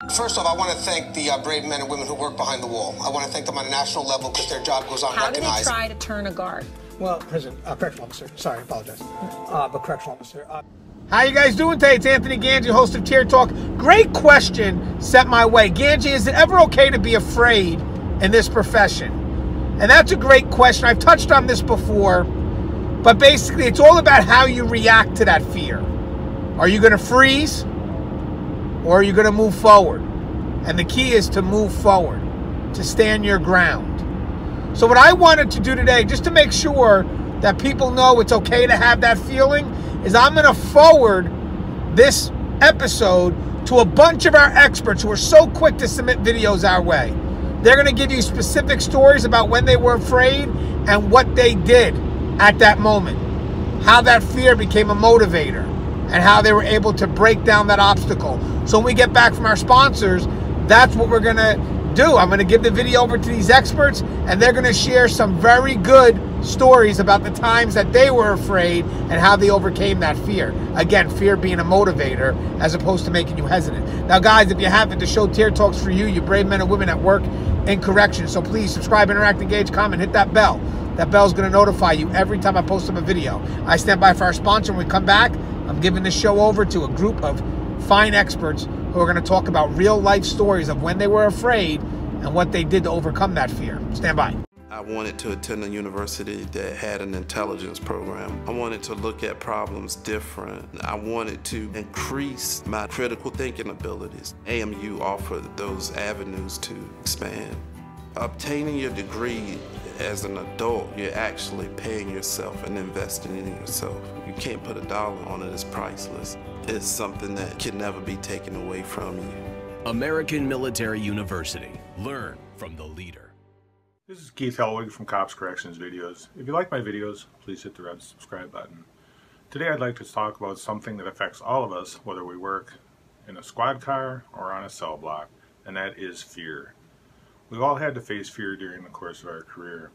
First off, I want to thank the brave men and women who work behind the wall. I want to thank them on a national level because their job goes unrecognized. How do they try to turn a guard? Well, correctional officer. Sorry, I apologize. But correctional officer. How you guys doing today? It's Anthony Gangi, host of Tier Talk. Great question sent my way. Gangi, is it ever okay to be afraid in this profession? And that's a great question. I've touched on this before, but basically it's all about how you react to that fear. Are you going to freeze or are you going to move forward? And the key is to move forward, to stand your ground. So what I wanted to do today, just to make sure that people know it's okay to have that feeling, is I'm going to forward this episode to a bunch of our experts who are so quick to submit videos our way. They're going to give you specific stories about when they were afraid and what they did at that moment, how that fear became a motivator, and how they were able to break down that obstacle. So when we get back from our sponsors, that's what we're going to do. I'm going to give the video over to these experts, and they're going to share some very good stories about the times that they were afraid and how they overcame that fear. Again, fear being a motivator as opposed to making you hesitant. Now, guys, if you haven't, the show Tier Talks for you brave men and women at work in correction. So please subscribe, interact, engage, comment, hit that bell. That bell's going to notify you every time I post up a video. I stand by for our sponsor. When we come back, I'm giving this show over to a group of fine experts who are going to talk about real life stories of when they were afraid and what they did to overcome that fear. Stand by. I wanted to attend a university that had an intelligence program. I wanted to look at problems different. I wanted to increase my critical thinking abilities. AMU offered those avenues to expand. Obtaining your degree as an adult, you're actually paying yourself and investing in yourself. You can't put a dollar on it, it's priceless. It's something that can never be taken away from you. American Military University. Learn from the leader. This is Keith Helwig from Cops Corrections Videos. If you like my videos, please hit the red subscribe button. Today I'd like to talk about something that affects all of us, whether we work in a squad car or on a cell block, and that is fear. We've all had to face fear during the course of our career.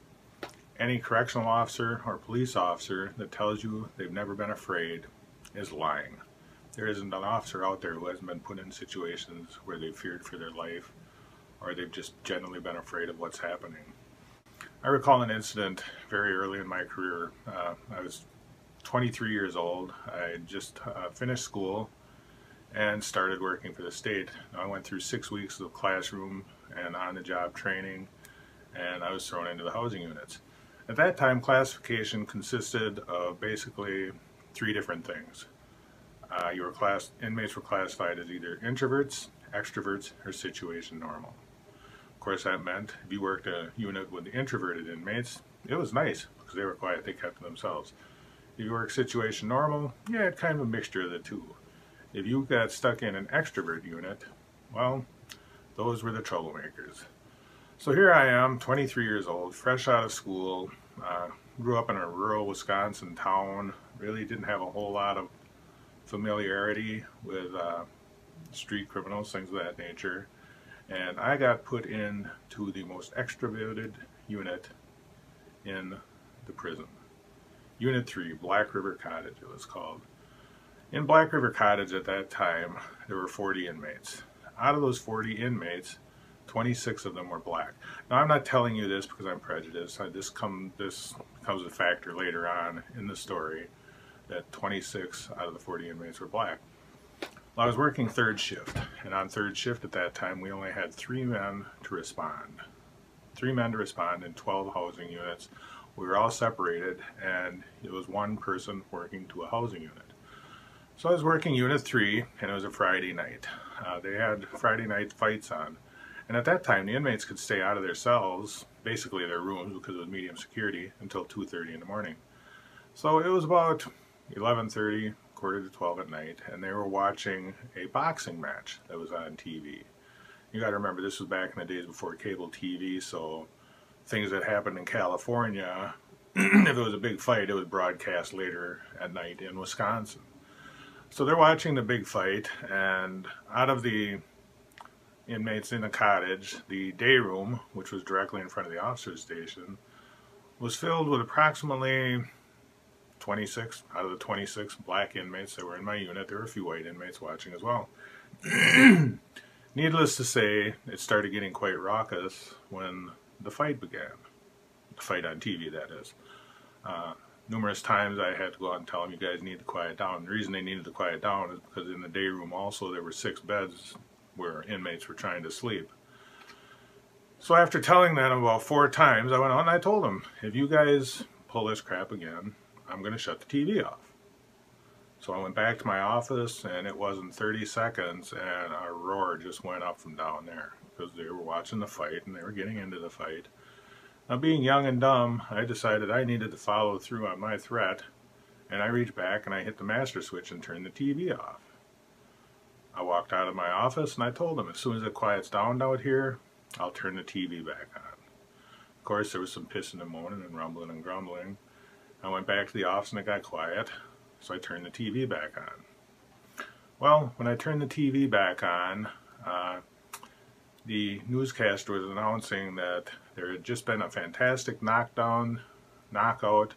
Any correctional officer or police officer that tells you they've never been afraid is lying. There isn't an officer out there who hasn't been put in situations where they've feared for their life or they've just generally been afraid of what's happening. I recall an incident very early in my career. I was 23 years old. I had just finished school and started working for the state. I went through 6 weeks of classroom and on-the-job training, and I was thrown into the housing units. At that time, classification consisted of basically 3 different things. Inmates were classified as either introverts, extroverts, or situation normal. Of course, that meant if you worked a unit with introverted inmates, it was nice because they were quiet, they kept to themselves. If you worked situation normal, you had kind of a mixture of the two. If you got stuck in an extrovert unit, well, those were the troublemakers. So here I am, 23 years old, fresh out of school, grew up in a rural Wisconsin town, really didn't have a whole lot of familiarity with street criminals, things of that nature. And I got put into the most extroverted unit in the prison. Unit 3, Black River Cottage it was called. In Black River Cottage at that time, there were 40 inmates. Out of those 40 inmates, 26 of them were black. Now I'm not telling you this because I'm prejudiced. This comes a factor later on in the story that 26 out of the 40 inmates were black. Well, I was working third shift, and on third shift at that time we only had 3 men to respond. 3 men to respond in 12 housing units. We were all separated, and it was 1 person working to a housing unit. So I was working Unit 3, and it was a Friday night. They had Friday night fights on. And at that time, the inmates could stay out of their cells, basically their rooms, because it was medium security, until 2:30 in the morning. So it was about 11:30, quarter to 12 at night, and they were watching a boxing match that was on TV. You got to remember, this was back in the days before cable TV, so things that happened in California, if it was a big fight, it was broadcast later at night in Wisconsin. So they're watching the big fight, and out of the inmates in the cottage, the day room, which was directly in front of the officer's station, was filled with approximately 26 out of the 26 black inmates that were in my unit. There were a few white inmates watching as well. Needless to say, it started getting quite raucous when the fight began. The fight on TV, that is. Numerous times I had to go out and tell them, you guys need to quiet down. The reason they needed to quiet down is because in the day room also there were 6 beds where inmates were trying to sleep. So after telling them about 4 times, I went on and I told them, if you guys pull this crap again, I'm going to shut the TV off. So I went back to my office, and it wasn't 30 seconds, and a roar just went up from down there because they were watching the fight and they were getting into the fight. Now, being young and dumb, I decided I needed to follow through on my threat, and I reached back and I hit the master switch and turned the TV off. I walked out of my office and I told them, as soon as it quiets down out here, I'll turn the TV back on. Of course, there was some pissing and moaning and rumbling and grumbling. I went back to the office and it got quiet, so I turned the TV back on. Well, when I turned the TV back on, the newscaster was announcing that there had just been a fantastic knockout,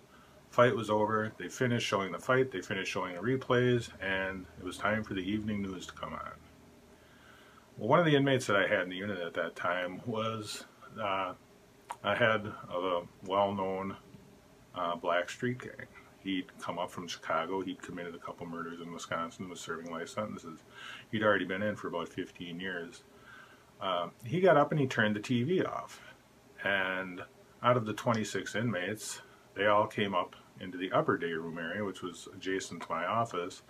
fight was over, they finished showing the fight, they finished showing the replays, and it was time for the evening news to come on. Well, one of the inmates that I had in the unit at that time was a head of a well-known black street gang. He'd come up from Chicago, he'd committed a couple murders in Wisconsin, was serving life sentences. He'd already been in for about 15 years. He got up and he turned the TV off. And out of the 26 inmates, they all came up into the upper day room area, which was adjacent to my office,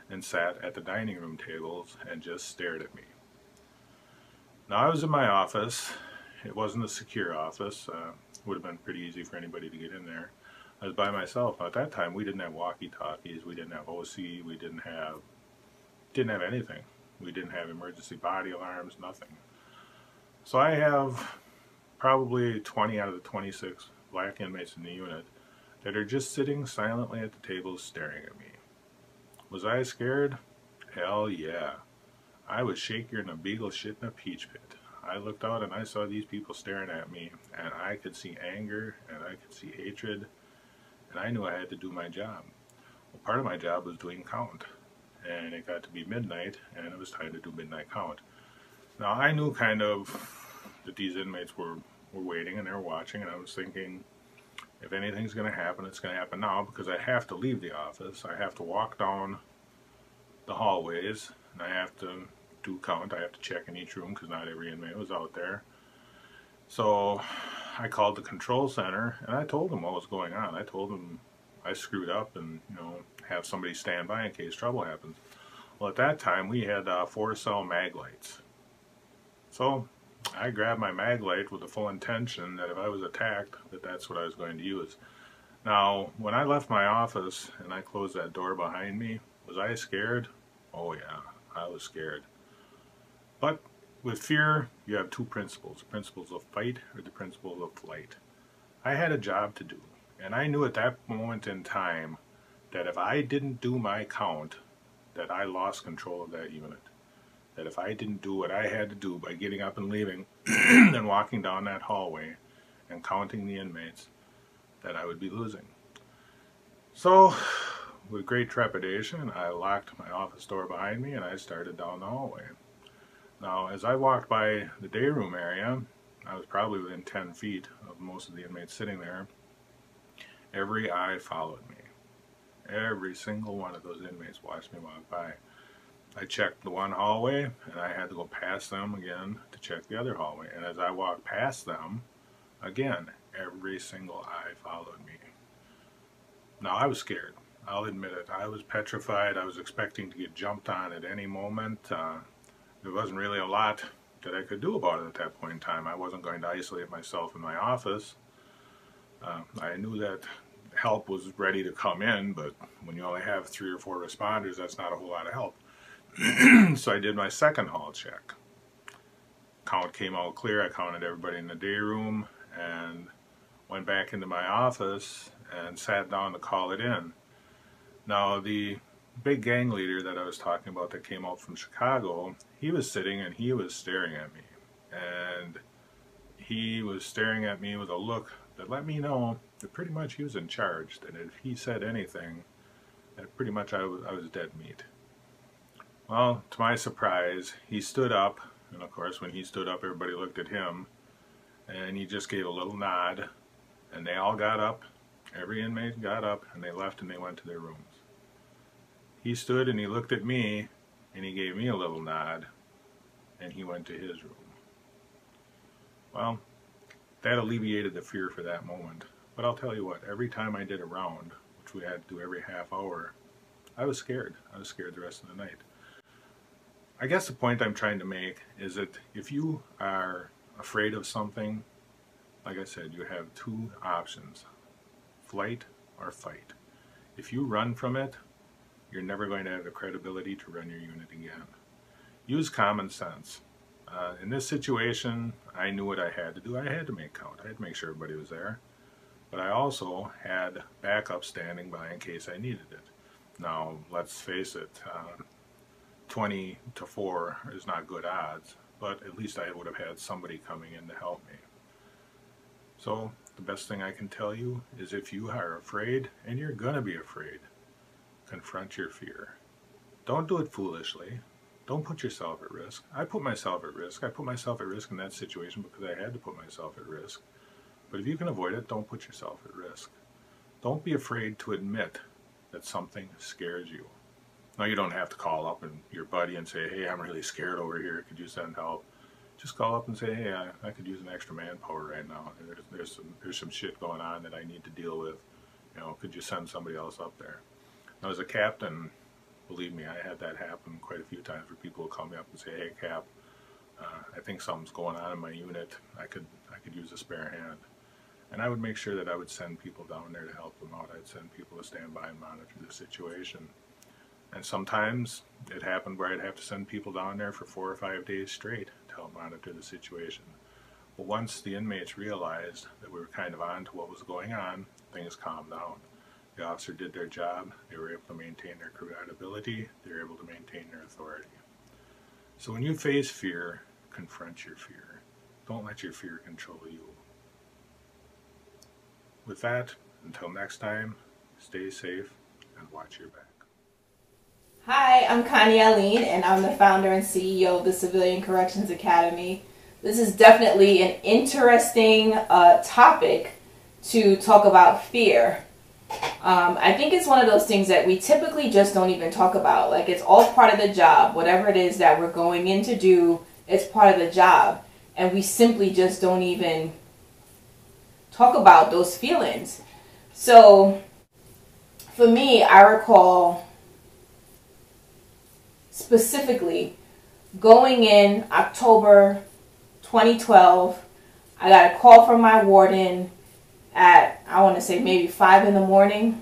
and sat at the dining room tables and just stared at me. Now, I was in my office. It wasn't a secure office. It would have been pretty easy for anybody to get in there. I was by myself. At that time, we didn't have walkie-talkies, we didn't have OC, we didn't have anything. We didn't have emergency body alarms, nothing. So I have probably 20 out of the 26 black inmates in the unit that are just sitting silently at the tables staring at me. Was I scared? Hell yeah. I was shakier than a beagle shit in a peach pit. I looked out and I saw these people staring at me, and I could see anger and I could see hatred, and I knew I had to do my job. Well, part of my job was doing count, and it got to be midnight and it was time to do midnight count. Now, I knew kind of that these inmates were waiting and they were watching, and I was thinking, if anything's going to happen, it's going to happen now, because I have to leave the office. I have to walk down the hallways, and I have to do count. I have to check in each room because not every inmate was out there. So I called the control center and I told them what was going on. I told them I screwed up and, have somebody stand by in case trouble happens. Well, at that time we had 4-cell mag lights. So I grabbed my mag light with the full intention that if I was attacked, that's what I was going to use. Now, when I left my office and I closed that door behind me, was I scared? Oh yeah, I was scared. But with fear, you have 2 principles: the principles of fight or the principles of flight. I had a job to do, and I knew at that moment in time that if I didn't do my count, that I lost control of that unit. That if I didn't do what I had to do by getting up and leaving and walking down that hallway and counting the inmates, that I would be losing. So, with great trepidation, I locked my office door behind me and I started down the hallway. Now, as I walked by the day room area, I was probably within 10 feet of most of the inmates sitting there. Every eye followed me. Every single one of those inmates watched me walk by. I checked the one hallway, and I had to go past them again to check the other hallway. And as I walked past them, again, every single eye followed me. Now, I was scared. I'll admit it. I was petrified. I was expecting to get jumped on at any moment. There wasn't really a lot that I could do about it at that point in time. I wasn't going to isolate myself in my office. I knew that help was ready to come in, but when you only have 3 or 4 responders, that's not a whole lot of help. So I did my second hall check. Count came out clear. I counted everybody in the day room and went back into my office and sat down to call it in. Now, the big gang leader that I was talking about that came out from Chicago, he was sitting and he was staring at me. And he was staring at me with a look that let me know that pretty much he was in charge, that if he said anything, that pretty much I was dead meat. Well, to my surprise, he stood up And of course, when he stood up, everybody looked at him, and he just gave a little nod, and they all got up. Every inmate got up, and they left, and they went to their rooms. He stood, and he looked at me, and he gave me a little nod, and he went to his room. Well, that alleviated the fear for that moment. But I'll tell you what, every time I did a round, which we had to do every half hour, I was scared. I was scared the rest of the night. I guess the point I'm trying to make is that if you are afraid of something, like I said, you have two options: flight or fight. If you run from it, you're never going to have the credibility to run your unit again. Use common sense. In this situation, I knew what I had to do. I had to make count. I had to make sure everybody was there. But I also had backup standing by in case I needed it. Now, let's face it, 20 to 4 is not good odds, but at least I would have had somebody coming in to help me. So the best thing I can tell you is, if you are afraid, and you're going to be afraid, confront your fear. Don't do it foolishly. Don't put yourself at risk. I put myself at risk. I put myself at risk in that situation because I had to put myself at risk. But if you can avoid it, don't put yourself at risk. Don't be afraid to admit that something scares you. Now, you don't have to call up and your buddy and say, hey, I'm really scared over here, could you send help? Just call up and say, hey, I could use an extra manpower right now. There's some shit going on that I need to deal with. You know, could you send somebody else up there? Now, as a captain, believe me, I had that happen quite a few times, where people would call me up and say, hey, Cap, I think something's going on in my unit. I could use a spare hand. And I would make sure that I would send people down there to help them out. I'd send people to stand by and monitor the situation. And sometimes it happened where I'd have to send people down there for 4 or 5 days straight to help monitor the situation. But once the inmates realized that we were kind of on to what was going on, things calmed down. The officer did their job. They were able to maintain their credibility. They were able to maintain their authority. So when you face fear, confront your fear. Don't let your fear control you. With that, until next time, stay safe and watch your back. Hi, I'm Connie Aline, and I'm the founder and CEO of the Civilian Corrections Academy. This is definitely an interesting topic to talk about fear. I think it's one of those things that we typically just don't even talk about. Like, it's all part of the job. Whatever it is that we're going in to do, it's part of the job. And we simply just don't even talk about those feelings. So, for me, I recall specifically going in October 2012. I got a call from my warden at, I want to say, maybe 5 in the morning.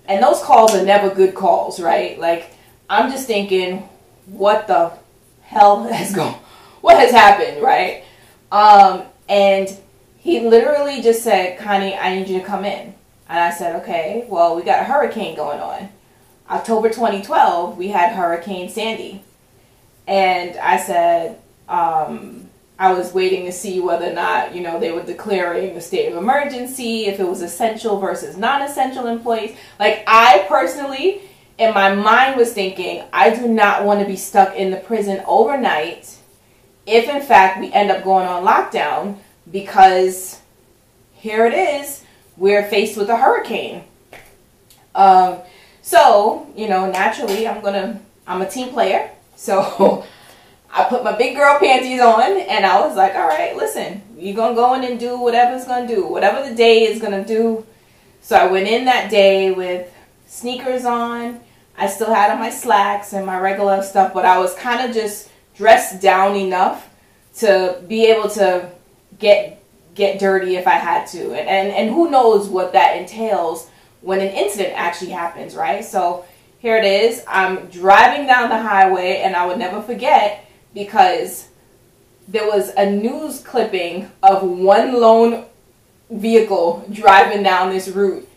And those calls are never good calls, right? Like, I'm just thinking, what the hell what has happened, right? And he literally just said, Connie, I need you to come in. And I said, okay, well, we got a hurricane going on. October 2012, we had Hurricane Sandy. And I said, I was waiting to see whether or not, you know, they were declaring a state of emergency, if it was essential versus non-essential employees. Like, I personally, in my mind, was thinking, I do not want to be stuck in the prison overnight if, in fact, we end up going on lockdown, because here it is, we're faced with a hurricane. So, you know, naturally, I'm a team player, so I put my big girl panties on, and I was like, all right, listen, you're going to go in and do whatever it's going to do, whatever the day is going to do. So I went in that day with sneakers on. I still had on my slacks and my regular stuff, but I was kind of just dressed down enough to be able to get dirty if I had to. And who knows what that entails when an incident actually happens, right? So here it is. I'm driving down the highway, and I would never forget, because there was a news clipping of one lone vehicle driving down this route.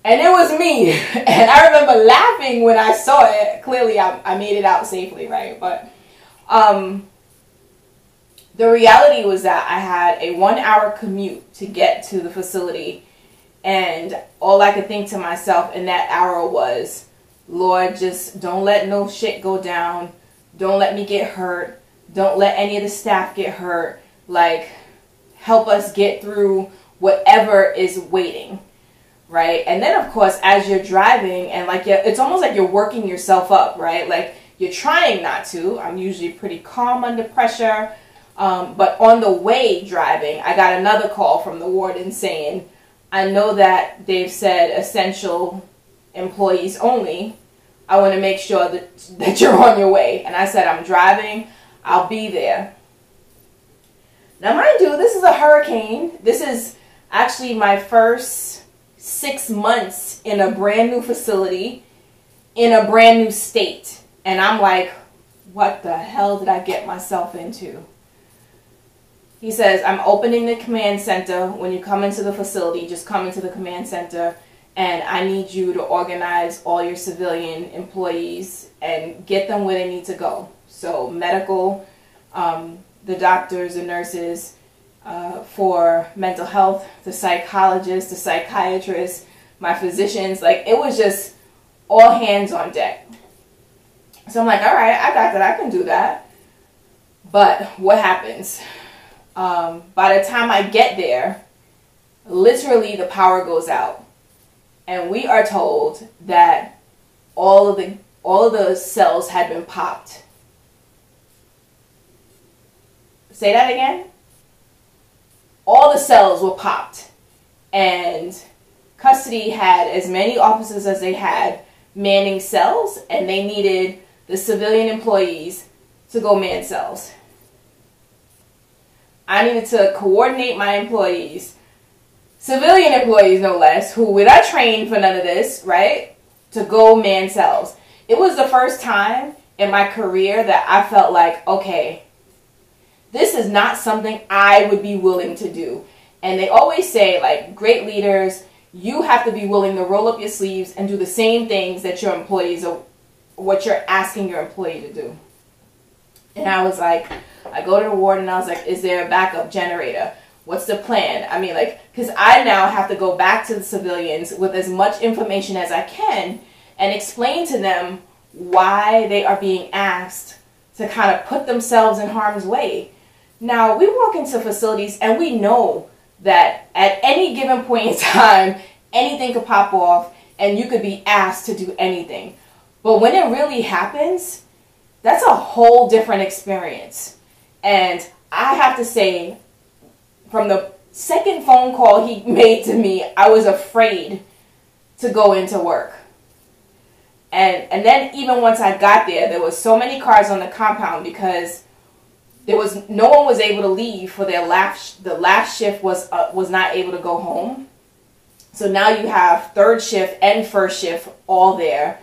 And it was me. And I remember laughing when I saw it. Clearly, I made it out safely, right? But the reality was that I had a 1-hour commute to get to the facility. And all I could think to myself in that hour was, Lord, just don't let no shit go down. Don't let me get hurt. Don't let any of the staff get hurt. Like, help us get through whatever is waiting, right? And then, of course, as you're driving, and like, it's almost like you're working yourself up, right? Like, you're trying not to. I'm usually pretty calm under pressure. But on the way driving, I got another call from the warden saying, I know that they've said essential employees only. I want to make sure that you're on your way. And I said, I'm driving. I'll be there. Now, mind you, this is a hurricane. This is actually my first 6 months in a brand new facility in a brand new state. And I'm like, what the hell did I get myself into? He says, I'm opening the command center. When you come into the facility, just come into the command center. And I need you to organize all your civilian employees and get them where they need to go. So medical, the doctors and nurses, for mental health, the psychologists, the psychiatrists, my physicians. Like, it was just all hands on deck. So I'm like, all right, I got that. I can do that. But what happens? By the time I get there, literally the power goes out. And we are told that all of the cells had been popped. Say that again? All the cells were popped. And custody had as many officers as they had manning cells, and they needed the civilian employees to go man cells. I needed to coordinate my employees, civilian employees no less, who were not trained for none of this, right, to go man cells. It was the first time in my career that I felt like, okay, this is not something I would be willing to do. And they always say, like, great leaders, you have to be willing to roll up your sleeves and do the same things that your employees are, what you're asking your employee to do. And I was like, I go to the ward and I was like, is there a backup generator? What's the plan? I mean, like, because I now have to go back to the civilians with as much information as I can and explain to them why they are being asked to kind of put themselves in harm's way. Now, we walk into facilities and we know that at any given point in time, anything could pop off and you could be asked to do anything. But when it really happens, that's a whole different experience. And I have to say, from the second phone call he made to me, I was afraid to go into work. And then even once I got there was so many cars on the compound because no one was able to leave for their the last shift was not able to go home. So now you have third shift and first shift all there,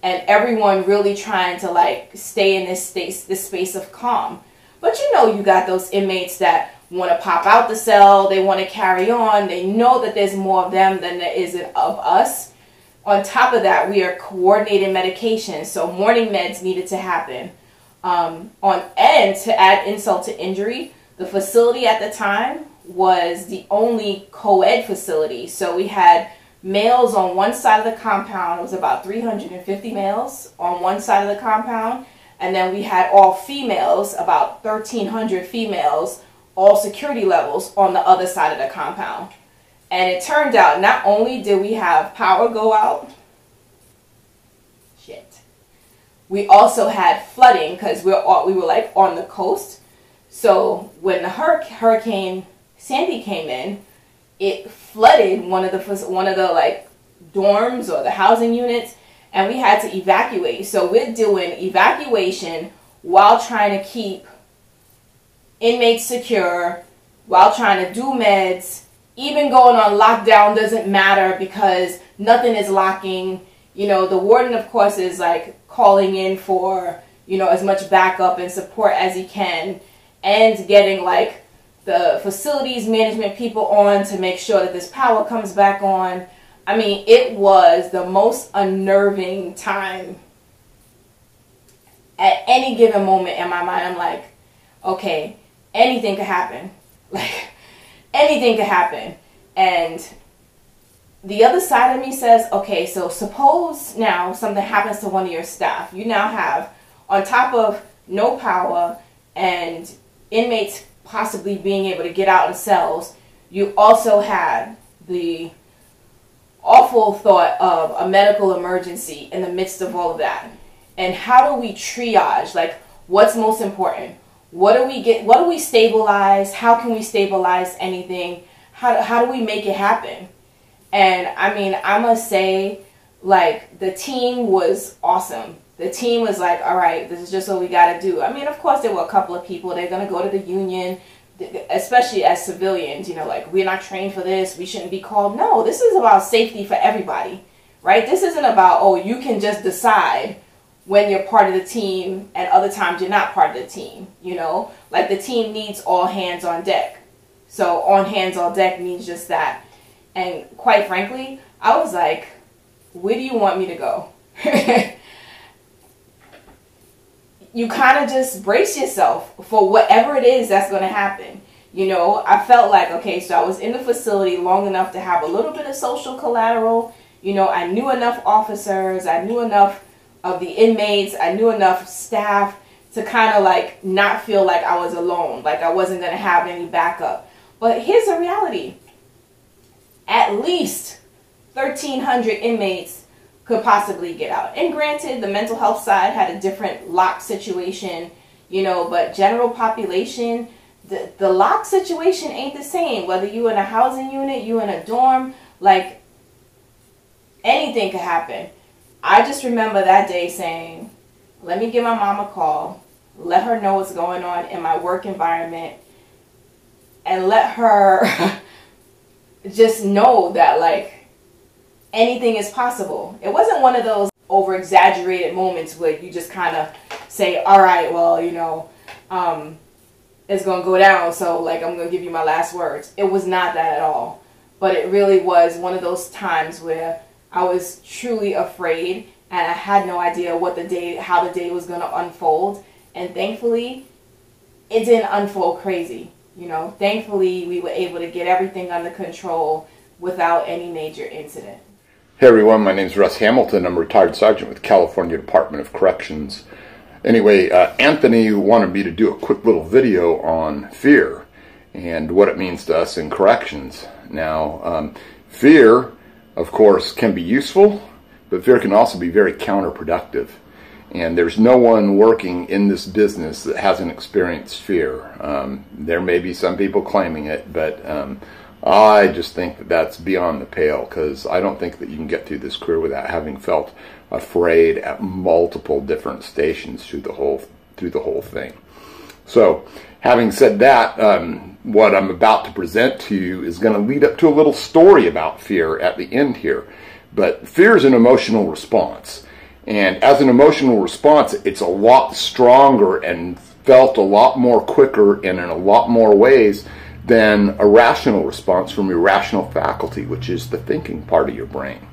and everyone really trying to like stay in this space of calm. But you got those inmates that want to pop out the cell, they want to carry on, they know that there's more of them than there is of us. On top of that, we are coordinating medication, so morning meds needed to happen. And to add insult to injury, the facility at the time was the only co-ed facility. So we had males on one side of the compound. It was about 350 males on one side of the compound. And then we had all females, about 1,300 females, all security levels on the other side of the compound. And it turned out not only did we have power go out, we also had flooding because we were like on the coast. So when the Hurricane Sandy came in, it flooded one of the like dorms or the housing units, and we had to evacuate. So we're doing evacuation while trying to keep inmates secure, while trying to do meds. Even going on lockdown doesn't matter because nothing is locking. The warden, of course, is like calling in for, as much backup and support as he can, and getting like the facilities management people on to make sure that this power comes back on. I mean, it was the most unnerving time. At any given moment in my mind, I'm like, okay, anything could happen. Like, anything could happen. And the other side of me says, okay, so suppose now something happens to one of your staff. You now have, on top of no power and inmates possibly being able to get out of cells, you also had the awful thought of a medical emergency in the midst of all of that. And how do we triage? Like, what's most important? What do we stabilize? How can we stabilize anything? How do we make it happen? And I mean, I must say, like, the team was awesome. The team was like, all right, this is just what we got to do. I mean, of course, there were a couple of people, they're going to go to the union, especially as civilians, you know, like, we're not trained for this, we shouldn't be called. No, this is about safety for everybody, right? This isn't about, oh, you can just decide when you're part of the team and other times you're not part of the team, you know? Like, the team needs all hands on deck. So on hands on deck means just that. And quite frankly, I was like, where do you want me to go? You kind of just brace yourself for whatever it is that's going to happen. You know, I felt like, okay, so I was in the facility long enough to have a little bit of social collateral. You know, I knew enough officers, I knew enough of the inmates, I knew enough staff to kind of like not feel like I was alone, like I wasn't going to have any backup. But here's the reality. At least 1,300 inmates could possibly get out. And granted, the mental health side had a different lock situation, you know, but general population, the lock situation ain't the same. Whether you in a housing unit, you in a dorm, like, anything could happen. I just remember that day saying, let me give my mom a call, let her know what's going on in my work environment, and let her just know that, like, anything is possible. It wasn't one of those over-exaggerated moments where you just kind of say, all right, well, you know, it's going to go down, so, like, I'm going to give you my last words. It was not that at all. But it really was one of those times where I was truly afraid, and I had no idea how the day was going to unfold. And thankfully, it didn't unfold crazy. You know, thankfully, we were able to get everything under control without any major incident. Hey everyone, my name is Russ Hamilton. I'm a retired sergeant with California Department of Corrections. Anyway, Anthony wanted me to do a quick little video on fear and what it means to us in corrections. Now, fear, of course, can be useful, but fear can also be very counterproductive. And there's no one working in this business that hasn't experienced fear. There may be some people claiming it, but I just think that that's beyond the pale, because I don't think that you can get through this career without having felt afraid at multiple different stations through the whole thing. So, having said that, what I'm about to present to you is going to lead up to a little story about fear at the end here. But fear is an emotional response. And as an emotional response, it's a lot stronger and felt a lot more quicker and in a lot more ways than a rational response from your rational faculty, which is the thinking part of your brain.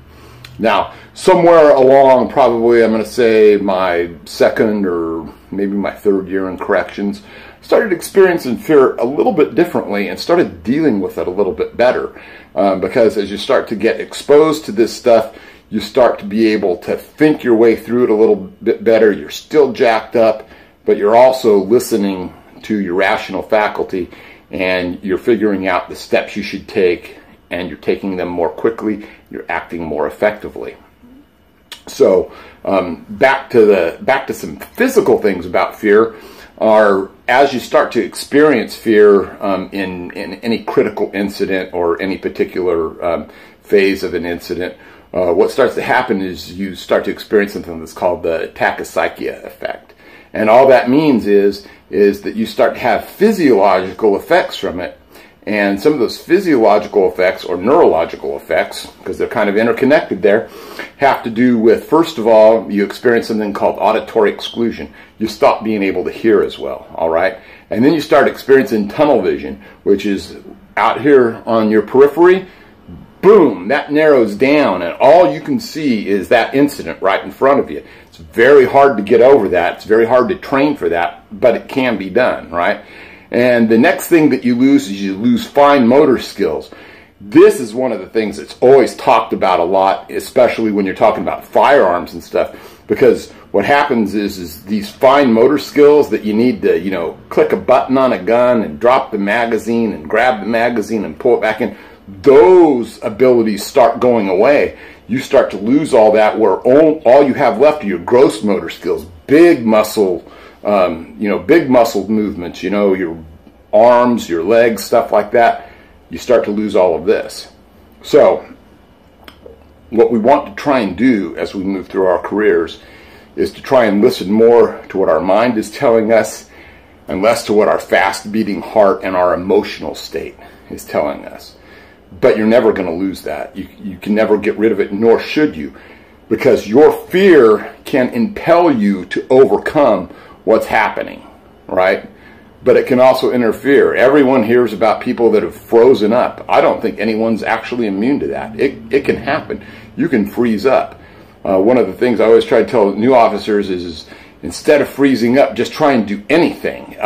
Now, somewhere along, probably I'm going to say my second or maybe my third year in corrections, started experiencing fear a little bit differently and started dealing with it a little bit better. Because as you start to get exposed to this stuff, you start to be able to think your way through it a little bit better. You're still jacked up, but you're also listening to your rational faculty, and you're figuring out the steps you should take, and you're taking them more quickly, you're acting more effectively. So back to some physical things about fear are, as you start to experience fear in any critical incident or any particular phase of an incident, what starts to happen is you start to experience something that's called the tachypsychia effect. And all that means is that you start to have physiological effects from it. And some of those physiological effects or neurological effects, because they're kind of interconnected there, have to do with, first of all, you experience something called auditory exclusion. You stop being able to hear as well, all right? And then you start experiencing tunnel vision, which is out here on your periphery. Boom, that narrows down, and all you can see is that incident right in front of you. It's very hard to get over that. It's very hard to train for that, but it can be done, right? And the next thing that you lose is you lose fine motor skills. This is one of the things that's always talked about a lot, especially when you're talking about firearms and stuff, because what happens is these fine motor skills that you need to, you know, click a button on a gun and drop the magazine and grab the magazine and pull it back in, those abilities start going away. You start to lose all that, where all you have left are your gross motor skills, big muscle, you know, big muscle movements, you know, your arms, your legs, stuff like that. You start to lose all of this. So what we want to try and do as we move through our careers is to try and listen more to what our mind is telling us and less to what our fast beating heart and our emotional state is telling us. But you're never going to lose that. You can never get rid of it, nor should you, because your fear can impel you to overcome what's happening, right? But it can also interfere. Everyone hears about people that have frozen up. I don't think anyone's actually immune to that. It can happen. You can freeze up. One of the things I always try to tell new officers is instead of freezing up, just try and do anything.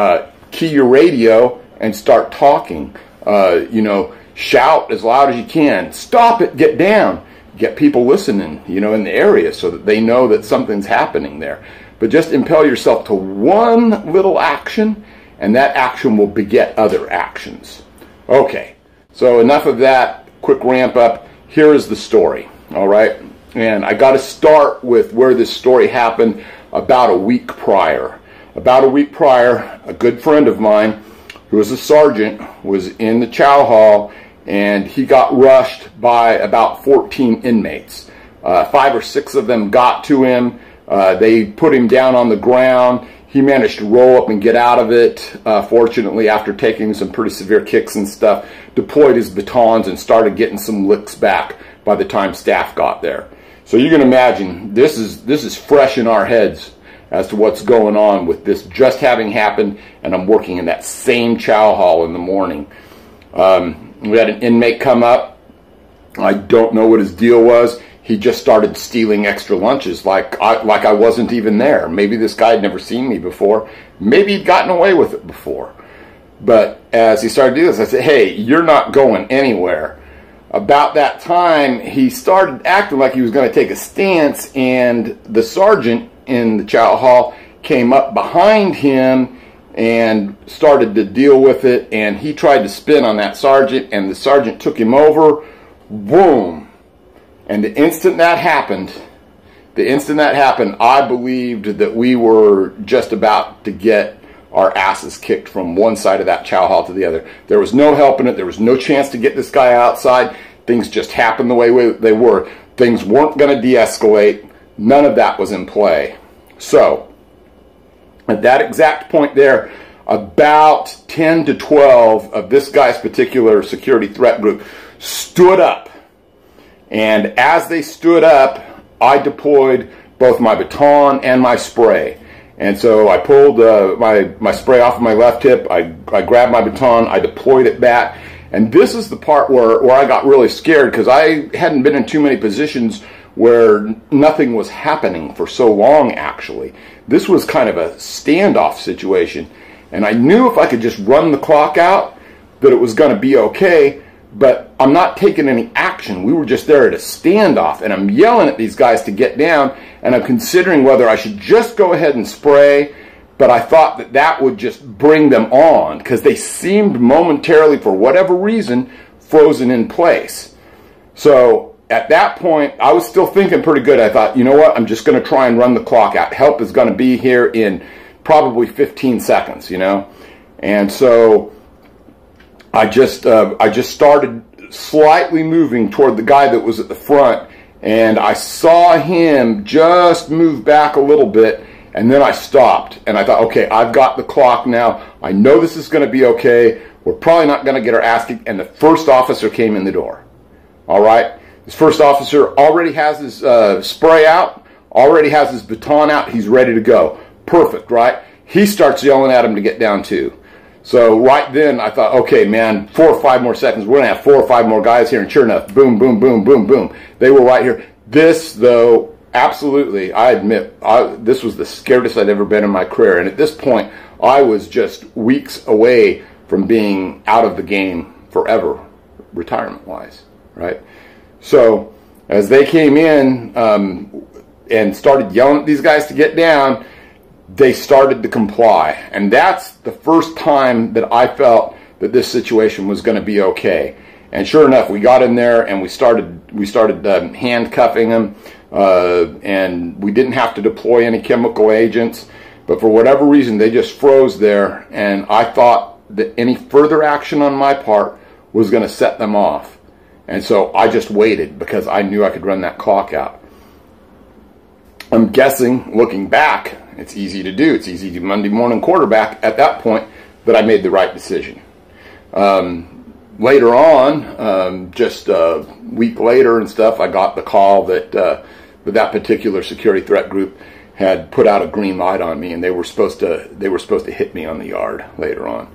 Key your radio and start talking. You know, shout as loud as you can. Stop it, get down. Get people listening, you know, in the area so that they know that something's happening there. But just impel yourself to one little action, and that action will beget other actions. Okay, so enough of that. Quick ramp up. Here is the story, all right? And I got to start with where this story happened about a week prior. About a week prior, a good friend of mine, who was a sergeant, was in the chow hall, and he got rushed by about 14 inmates. 5 or 6 of them got to him. They put him down on the ground. He managed to roll up and get out of it, fortunately, after taking some pretty severe kicks and stuff, deployed his batons and started getting some licks back by the time staff got there. So you can imagine, this is fresh in our heads as to what's going on with this just having happened, and I'm working in that same chow hall in the morning. We had an inmate come up. I don't know what his deal was. He just started stealing extra lunches like I wasn't even there. Maybe this guy had never seen me before. Maybe he'd gotten away with it before. But as he started to do this, I said, hey, you're not going anywhere. About that time, he started acting like he was going to take a stance, and the sergeant in the chow hall came up behind him and started to deal with it, and he tried to spin on that sergeant, and the sergeant took him over. Boom. And the instant that happened, I believed that we were just about to get our asses kicked from one side of that chow hall to the other. There was no helping it. There was no chance to get this guy outside. Things just happened the way they were. Things weren't going to de-escalate. None of that was in play. So, at that exact point there, about 10 to 12 of this guy's particular security threat group stood up. And as they stood up, I deployed both my baton and my spray. And so I pulled my spray off of my left hip, I grabbed my baton, I deployed it back. And this is the part where I got really scared, because I hadn't been in too many positions where nothing was happening for so long, actually. This was kind of a standoff situation. And I knew if I could just run the clock out, that it was going to be okay. But I'm not taking any action. We were just there at a standoff, and I'm yelling at these guys to get down, and I'm considering whether I should just go ahead and spray, but I thought that that would just bring them on, because they seemed momentarily, for whatever reason, frozen in place. So at that point, I was still thinking pretty good. I thought, you know what, I'm just going to try and run the clock out. Help is going to be here in probably 15 seconds, you know. And so I just started slightly moving toward the guy that was at the front, and I saw him just move back a little bit, and then I stopped, and I thought, okay, I've got the clock now. I know this is going to be okay. We're probably not going to get our ass kicked. And the first officer came in the door. All right? This first officer already has his spray out, already has his baton out. He's ready to go. Perfect, right? He starts yelling at him to get down too. So right then I thought, okay, man, 4 or 5 more seconds. We're going to have 4 or 5 more guys here. And sure enough, boom, boom, boom, boom, boom. They were right here. This, though, absolutely, I admit, this was the scariest I'd ever been in my career. And at this point, I was just weeks away from being out of the game forever, retirement-wise, right? So as they came in, and started yelling at these guys to get down, they started to comply. And that's the first time that I felt that this situation was going to be okay. And sure enough, we got in there and we started handcuffing them, and we didn't have to deploy any chemical agents. But for whatever reason, they just froze there, and I thought that any further action on my part was going to set them off. And so I just waited because I knew I could run that clock out. I'm guessing, looking back, it's easy to do. It's easy to Monday morning quarterback at that point, that I made the right decision. Later on, just a week later and stuff, I got the call that that particular security threat group had put out a green light on me, and they were supposed to hit me on the yard later on.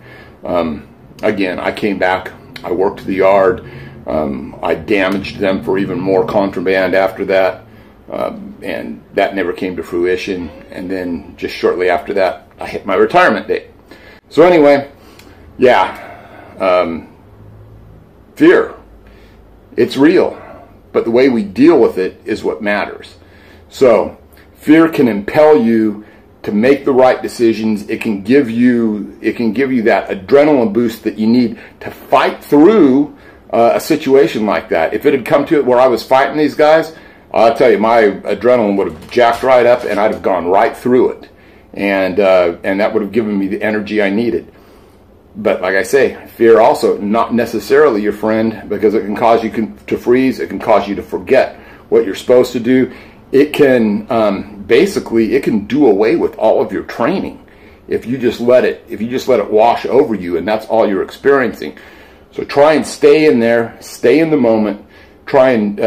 Again, I came back, I worked the yard, I damaged them for even more contraband after that, and that never came to fruition. And then just shortly after that, I hit my retirement date. So anyway, yeah, fear, it's real, but the way we deal with it is what matters. So fear can impel you to make the right decisions. It can give you that adrenaline boost that you need to fight through a situation like that. If it had come to it where I was fighting these guys, I'll tell you, my adrenaline would have jacked right up, and I'd have gone right through it, and that would have given me the energy I needed. But like I say, fear also not necessarily your friend, because it can cause you to freeze. It can cause you to forget what you're supposed to do. It can basically, it can do away with all of your training if you just let it wash over you, and that's all you're experiencing. So try and stay in there, stay in the moment. Try and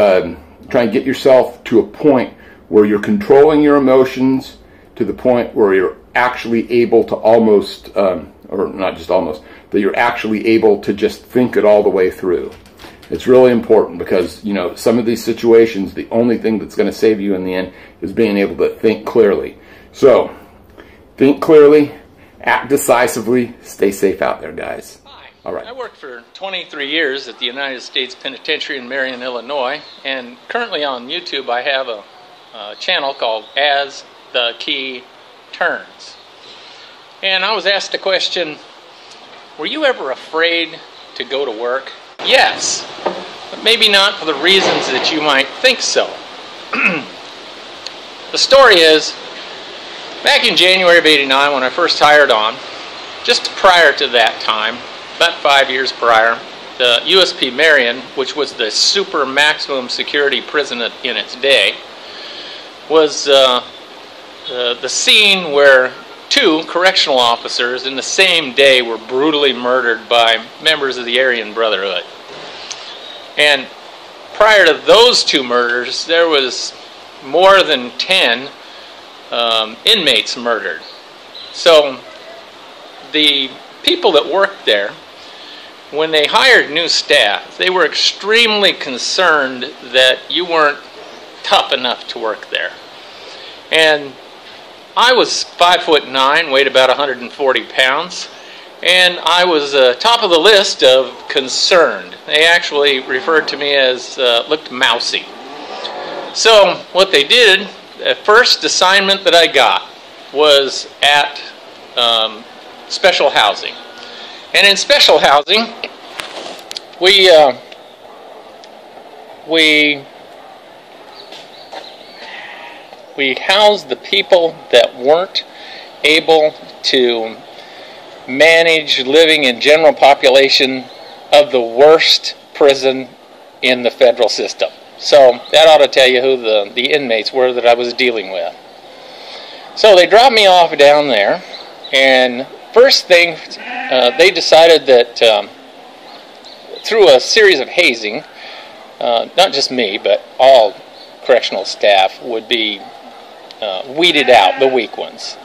get yourself to a point where you're controlling your emotions to the point where you're actually able to almost, or not just almost, that you're actually able to just think it all the way through. It's really important, because, you know, some of these situations, the only thing that's going to save you in the end is being able to think clearly. So, think clearly, act decisively, stay safe out there, guys. Hi. All right. I worked for 23 years at the United States Penitentiary in Marion, Illinois, and currently on YouTube I have a channel called As the Key Turns. And I was asked a question, were you ever afraid to go to work? Yes, but maybe not for the reasons that you might think so. The story is, back in January of '89, when I first hired on, just prior to that time, about 5 years prior, the USP Marion, which was the super maximum security prison in its day, was the scene where 2 correctional officers in the same day were brutally murdered by members of the Aryan Brotherhood. And prior to those 2 murders, there was more than 10 inmates murdered. So the people that worked there, when they hired new staff, they were extremely concerned that you weren't tough enough to work there. And I was 5'9", weighed about 140 pounds, and I was top of the list of concerned. They actually referred to me as looked mousy. So what they did, the first assignment that I got was at special housing. And in special housing, we housed the people that weren't able to manage living in general population of the worst prison in the federal system. So that ought to tell you who the inmates were that I was dealing with. So they dropped me off down there, and first thing, they decided that through a series of hazing, not just me, but all correctional staff would be weeded out, the weak ones.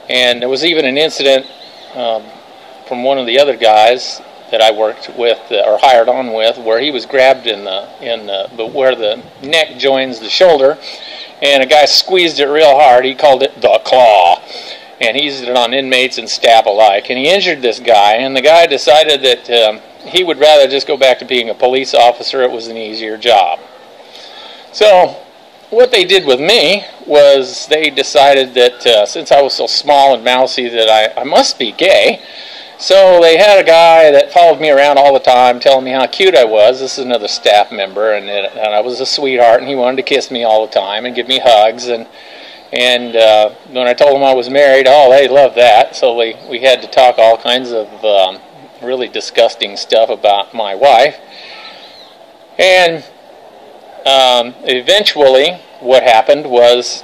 And there was even an incident from one of the other guys that I worked with or hired on with, where he was grabbed in where the neck joins the shoulder, and a guy squeezed it real hard. He called it the claw, and he used it on inmates and staff alike. And he injured this guy, and the guy decided that he would rather just go back to being a police officer. It was an easier job. So what they did with me was they decided that since I was so small and mousy that I must be gay. So they had a guy that followed me around all the time telling me how cute I was. This is another staff member, and I was a sweetheart, and he wanted to kiss me all the time and give me hugs. And when I told him I was married, oh, they loved that. So we had to talk all kinds of really disgusting stuff about my wife. And eventually what happened was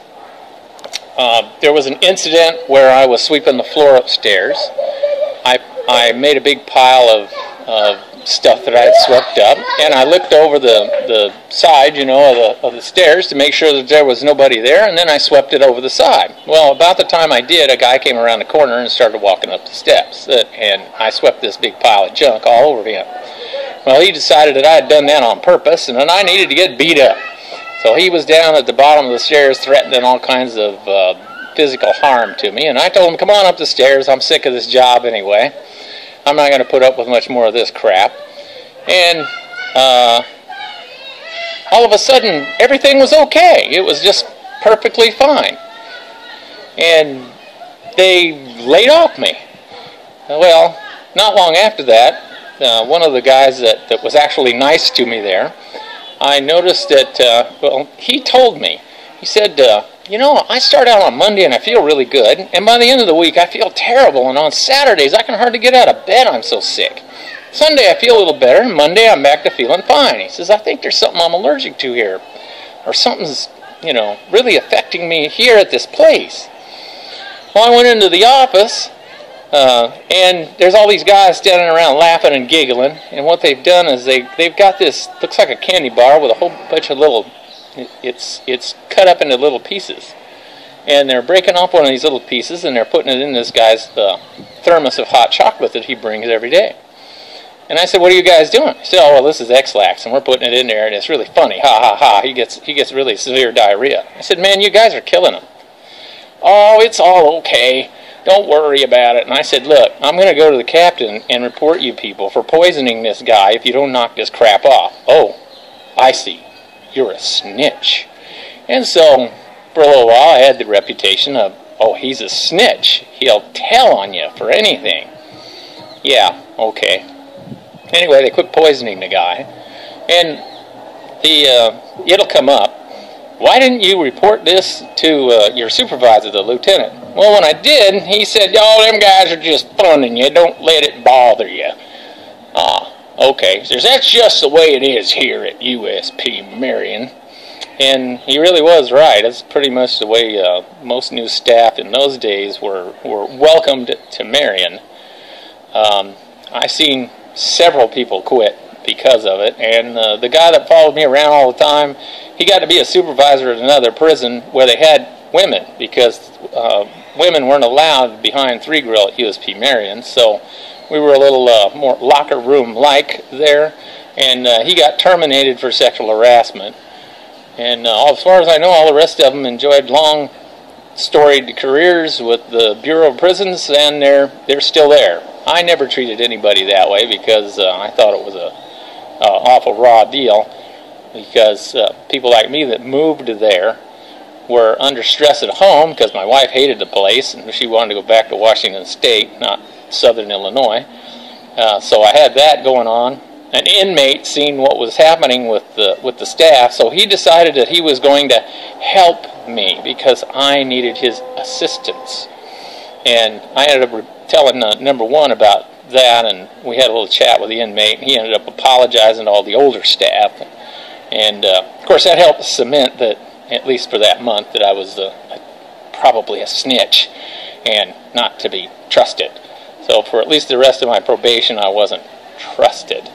there was an incident where I was sweeping the floor upstairs. I made a big pile of stuff that I had swept up, and I looked over the side, you know, of the stairs to make sure that there was nobody there, and then I swept it over the side. Well, about the time I did, a guy came around the corner and started walking up the steps, and I swept this big pile of junk all over him. Well, he decided that I had done that on purpose, and then I needed to get beat up. So he was down at the bottom of the stairs threatening all kinds of physical harm to me, and I told him, come on up the stairs, I'm sick of this job anyway. I'm not going to put up with much more of this crap. And all of a sudden, everything was okay. It was just perfectly fine. And they laid off me. Well, not long after that, one of the guys that was actually nice to me there, I noticed that, well, he told me, he said, you know, I start out on Monday and I feel really good, and by the end of the week I feel terrible, and on Saturdays I can hardly get out of bed, I'm so sick. Sunday I feel a little better, and Monday I'm back to feeling fine. He says, I think there's something I'm allergic to here, or something's, you know, really affecting me here at this place. Well, I went into the office, and there's all these guys standing around laughing and giggling, and what they've done is they've got this, looks like a candy bar with a whole bunch of little, it's cut up into little pieces, and they're breaking off one of these little pieces and they're putting it in this guy's thermos of hot chocolate that he brings every day. And I said, what are you guys doing? He said, oh, well, this is X-Lax, and we're putting it in there, and it's really funny, ha ha ha. He gets really severe diarrhea. I said, man, you guys are killing him. Oh, it's all okay, don't worry about it. And I said, look, I'm going to go to the captain and report you people for poisoning this guy if you don't knock this crap off. Oh, I see. You're a snitch. And so, for a little while, I had the reputation of, oh, he's a snitch. He'll tell on you for anything. Yeah, okay. Anyway, they quit poisoning the guy. And it'll come up. Why didn't you report this to your supervisor, the lieutenant? Well, when I did, he said, oh, them guys are just funning you. Don't let it bother you. Okay, so that's just the way it is here at USP Marion. And he really was right. That's pretty much the way most new staff in those days were welcomed to Marion. I seen several people quit because of it, and the guy that followed me around all the time, he got to be a supervisor at another prison where they had women, because women weren't allowed behind 3 Grill at USP Marion, so we were a little more locker room-like there, and he got terminated for sexual harassment. And as far as I know, all the rest of them enjoyed long, storied careers with the Bureau of Prisons, and they're still there. I never treated anybody that way because I thought it was a awful raw deal, because people like me that moved there were under stress at home because my wife hated the place and she wanted to go back to Washington State, not Southern Illinois. So I had that going on. An inmate seen what was happening with the staff, so he decided that he was going to help me because I needed his assistance. And I ended up telling number 1 about that, and we had a little chat with the inmate, and he ended up apologizing to all the older staff. And of course that helped cement that, at least for that month, that I was probably a snitch and not to be trusted. So for at least the rest of my probation, I wasn't trusted.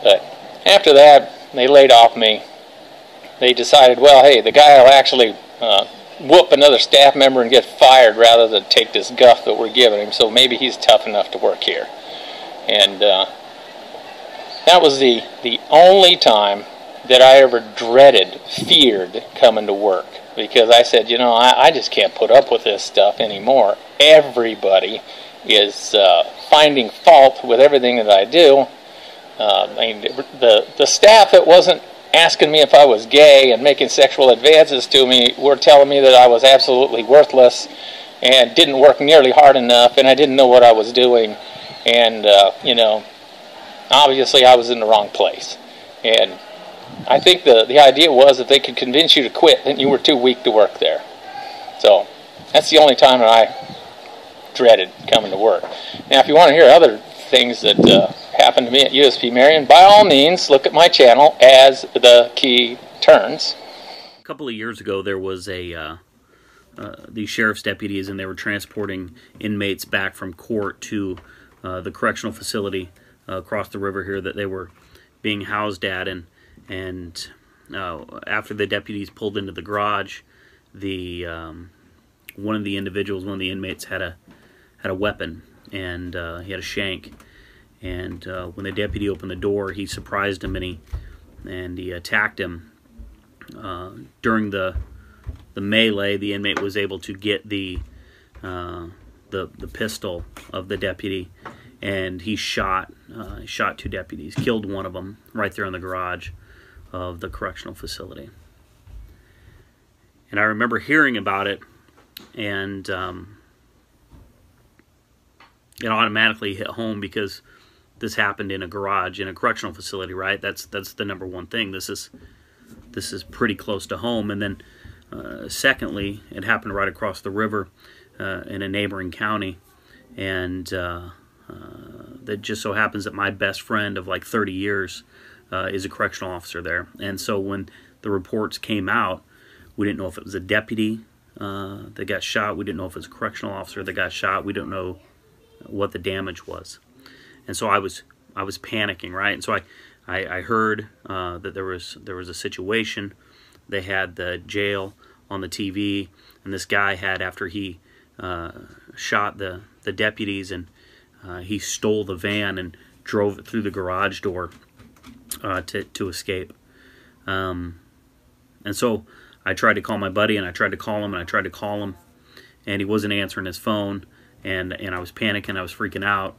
But after that, they laid off me. They decided, well, hey, the guy will actually whoop another staff member and get fired rather than take this guff that we're giving him, so maybe he's tough enough to work here. And that was the only time that I ever dreaded, feared coming to work, because I said, you know, I just can't put up with this stuff anymore. Everybody is finding fault with everything that I do. I mean, the staff that wasn't asking me if I was gay and making sexual advances to me were telling me that I was absolutely worthless and didn't work nearly hard enough, and I didn't know what I was doing, and you know, obviously I was in the wrong place. And I think the idea was that they could convince you to quit and you were too weak to work there. So that's the only time that I dreaded coming to work. Now, if you want to hear other things that happened to me at USP Marion, by all means, look at my channel as the key turns. A couple of years ago, there was these sheriff's deputies, and they were transporting inmates back from court to the correctional facility across the river here that they were being housed at. And after the deputies pulled into the garage, one of the inmates had a weapon, and he had a shank. And when the deputy opened the door, he surprised him and he attacked him. During the melee, the inmate was able to get the pistol of the deputy, and he shot 2 deputies, killed one of them right there in the garage of the correctional facility. And I remember hearing about it, and it automatically hit home because this happened in a garage in a correctional facility, right? That's the number one thing. This is pretty close to home. And then secondly, it happened right across the river in a neighboring county, and that just so happens that my best friend of like 30 years is a correctional officer there. And so when the reports came out, we didn't know if it was a deputy that got shot. We didn't know if it was a correctional officer that got shot. We don't know what the damage was. And so I was panicking, right? And so I heard that there was a situation. They had the jail on the TV, and this guy had, after he shot the deputies, and he stole the van and drove it through the garage door to escape. And so I tried to call my buddy, and I tried to call him, and I tried to call him, and he wasn't answering his phone, and I was panicking, I was freaking out.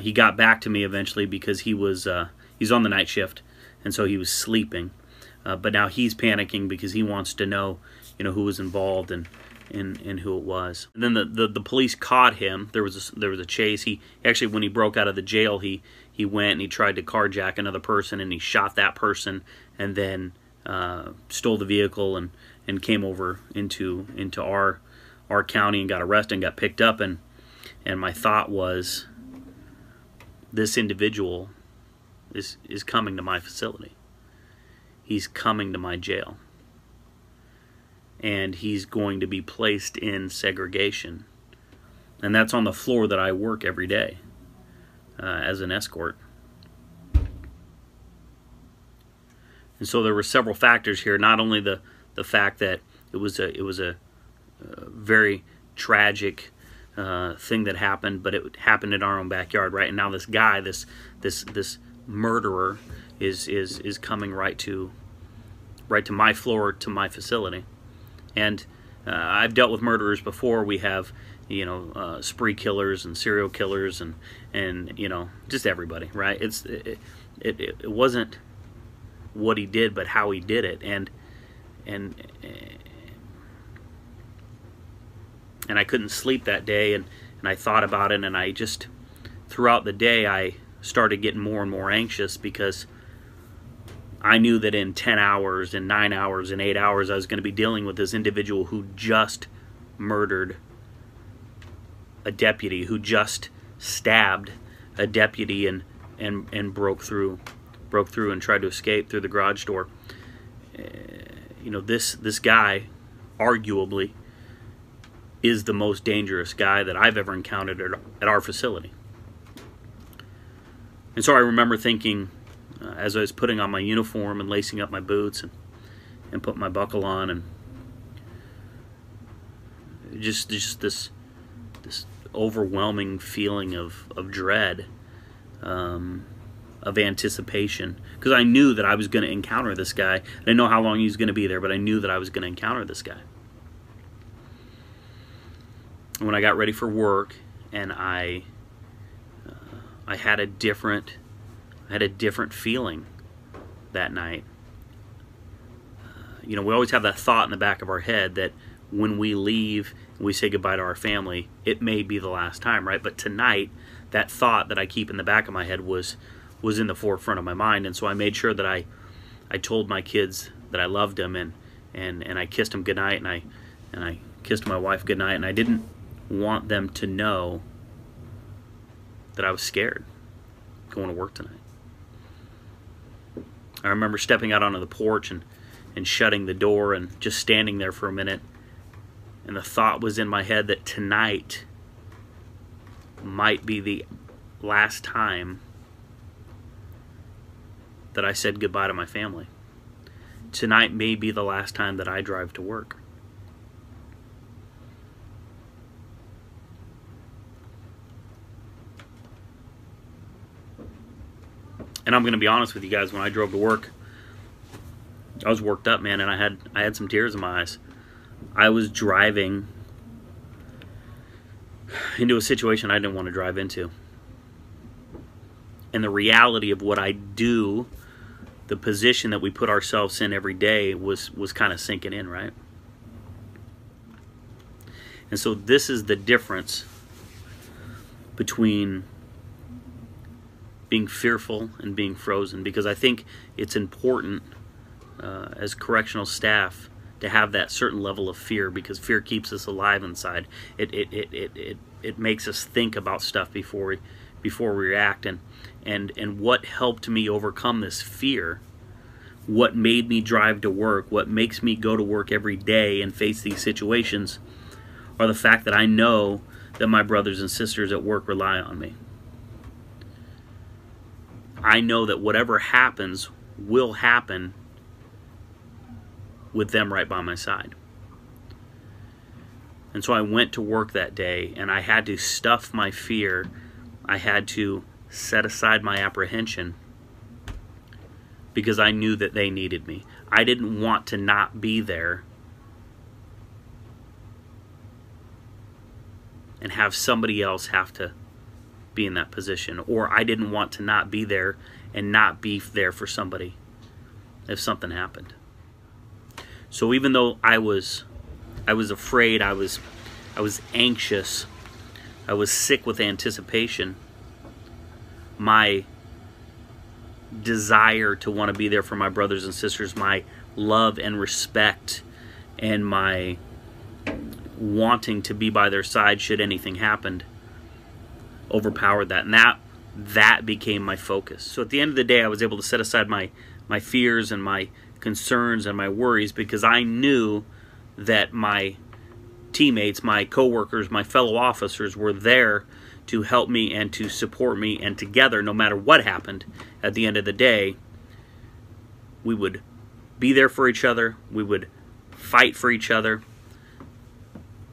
He got back to me eventually because he's on the night shift, and so he was sleeping. But now he's panicking because he wants to know, who was involved and who it was. And then the police caught him. There was a chase. He actually, when he broke out of the jail, he went and he tried to carjack another person, and he shot that person, and then stole the vehicle and came over into our county and got arrested and got picked up. And my thought was, this individual is coming to my facility. He's coming to my jail. And he's going to be placed in segregation. And that's on the floor that I work every day as an escort. And so there were several factors here. Not only the fact that it was a very tragic thing that happened, but it happened in our own backyard, right? And now this guy, this murderer, is coming right to my floor, to my facility. And I've dealt with murderers before. We have, spree killers and serial killers and just everybody, right? It wasn't what he did, but how he did it. And I couldn't sleep that day, and I thought about it, and I just, throughout the day, I started getting more and more anxious because I knew that in 10 hours, in 9 hours, in 8 hours, I was going to be dealing with this individual who just murdered a deputy, who just stabbed a deputy and broke through and tried to escape through the garage door. This guy, arguably, is the most dangerous guy that I've ever encountered at our facility. And so I remember thinking, as I was putting on my uniform and lacing up my boots and putting my buckle on, and just this overwhelming feeling of dread, of anticipation, because I knew that I was going to encounter this guy. I didn't know how long he was going to be there, but I knew that I was going to encounter this guy. When I got ready for work, and I had a different feeling that night. you know, we always have that thought in the back of our head that when we leave, we say goodbye to our family, it may be the last time, right? But tonight, that thought that I keep in the back of my head was in the forefront of my mind, and so I made sure that I told my kids that I loved them, and I kissed them goodnight, and I kissed my wife goodnight, and I didn't want them to know that I was scared going to work tonight. I remember stepping out onto the porch and shutting the door and just standing there for a minute, and the thought was in my head that tonight might be the last time that I said goodbye to my family. Tonight may be the last time that I drive to work. And I'm going to be honest with you guys, when I drove to work, I was worked up, man, and I had some tears in my eyes. I was driving into a situation I didn't want to drive into. And the reality of what I do, the position that we put ourselves in every day was kind of sinking in, right? And so this is the difference between being fearful and being frozen, because I think it's important as correctional staff to have that certain level of fear, because fear keeps us alive inside. It makes us think about stuff before we react. And what helped me overcome this fear, what made me drive to work, what makes me go to work every day and face these situations, are the fact that I know that my brothers and sisters at work rely on me. I know that whatever happens will happen with them right by my side. And so I went to work that day, and I had to stuff my fear. I had to set aside my apprehension, because I knew that they needed me. I didn't want to not be there and have somebody else have to be in that position, or I didn't want to not be there and not be there for somebody if something happened. So even though I was afraid, I was anxious, I was sick with anticipation, my desire to want to be there for my brothers and sisters, my love and respect, and my wanting to be by their side should anything happen, overpowered that. And that became my focus. So at the end of the day, I was able to set aside my fears and my concerns and my worries, because I knew that my teammates, my coworkers, my fellow officers were there to help me and to support me, and together, no matter what happened, at the end of the day, we would be there for each other, we would fight for each other,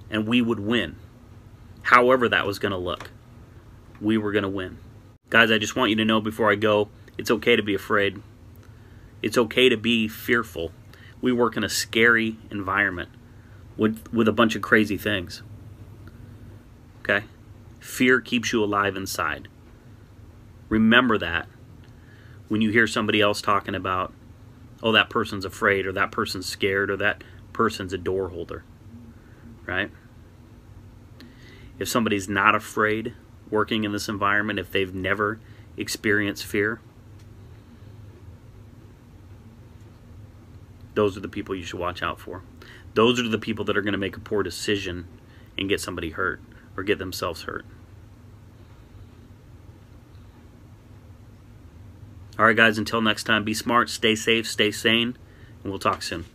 and we would win. However that was going to look, we were going to win. Guys, I just want you to know before I go, it's okay to be afraid. It's okay to be fearful. We work in a scary environment with a bunch of crazy things. Okay? Fear keeps you alive inside. Remember that when you hear somebody else talking about, oh, that person's afraid, or that person's scared, or that person's a door holder. Right? If somebody's not afraid working in this environment, if they've never experienced fear, those are the people you should watch out for. Those are the people that are going to make a poor decision and get somebody hurt or get themselves hurt. All right, guys, until next time, be smart, stay safe, stay sane, and we'll talk soon.